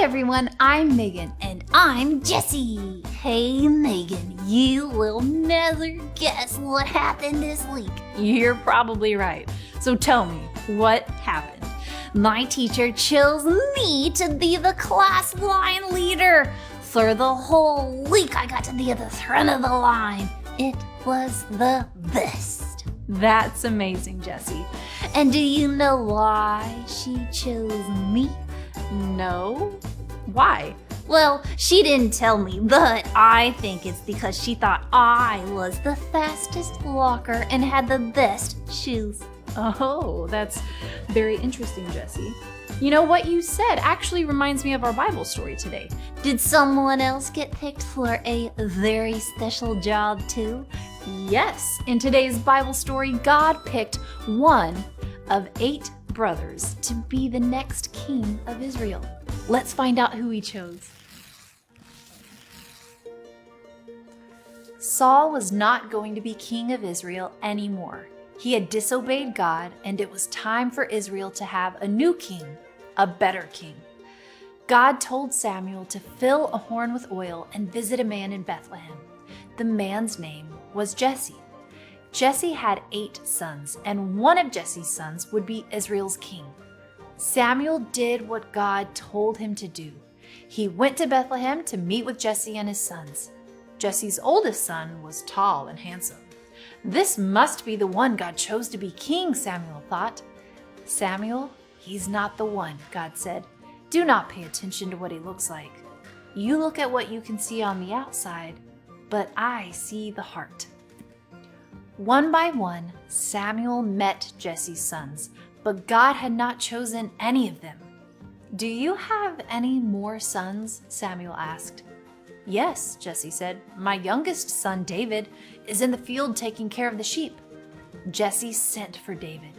everyone, I'm Megan. And I'm Jessie. Hey Megan, you will never guess what happened this week. You're probably right. So tell me, what happened? My teacher chose me to be the class line leader. For the whole week, I got to be at the front of the line. It was the best. That's amazing, Jessie. And do you know why she chose me? No? Why? Well, she didn't tell me, but I think it's because she thought I was the fastest walker and had the best shoes. Oh, that's very interesting, Jessie. You know, what you said actually reminds me of our Bible story today. Did someone else get picked for a very special job too? Yes, in today's Bible story, God picked one of 8 brothers to be the next king of Israel. Let's find out who he chose. Saul was not going to be king of Israel anymore. He had disobeyed God, and it was time for Israel to have a new king, a better king. God told Samuel to fill a horn with oil and visit a man in Bethlehem. The man's name was Jesse. Jesse had 8 sons, and one of Jesse's sons would be Israel's king. Samuel did what God told him to do. He went to Bethlehem to meet with Jesse and his sons. Jesse's oldest son was tall and handsome. This must be the one God chose to be king, Samuel thought. Samuel, he's not the one, God said. Do not pay attention to what he looks like. You look at what you can see on the outside, but I see the heart. One by one, Samuel met Jesse's sons, but God had not chosen any of them. Do you have any more sons? Samuel asked. Yes, Jesse said. My youngest son, David, is in the field taking care of the sheep. Jesse sent for David.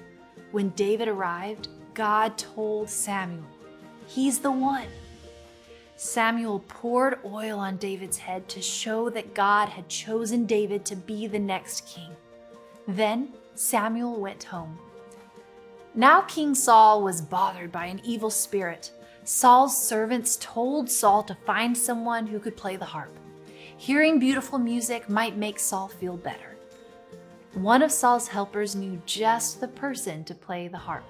When David arrived, God told Samuel, he's the one. Samuel poured oil on David's head to show that God had chosen David to be the next king. Then Samuel went home. Now King Saul was bothered by an evil spirit. Saul's servants told Saul to find someone who could play the harp. Hearing beautiful music might make Saul feel better. One of Saul's helpers knew just the person to play the harp,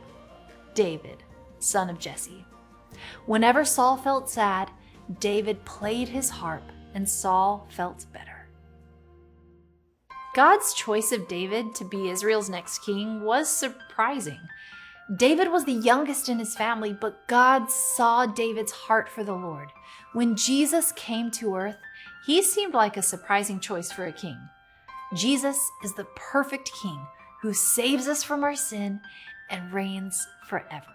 David, son of Jesse. Whenever Saul felt sad, David played his harp and Saul felt better. God's choice of David to be Israel's next king was surprising. David was the youngest in his family, but God saw David's heart for the Lord. When Jesus came to earth, he seemed like a surprising choice for a king. Jesus is the perfect king who saves us from our sin and reigns forever.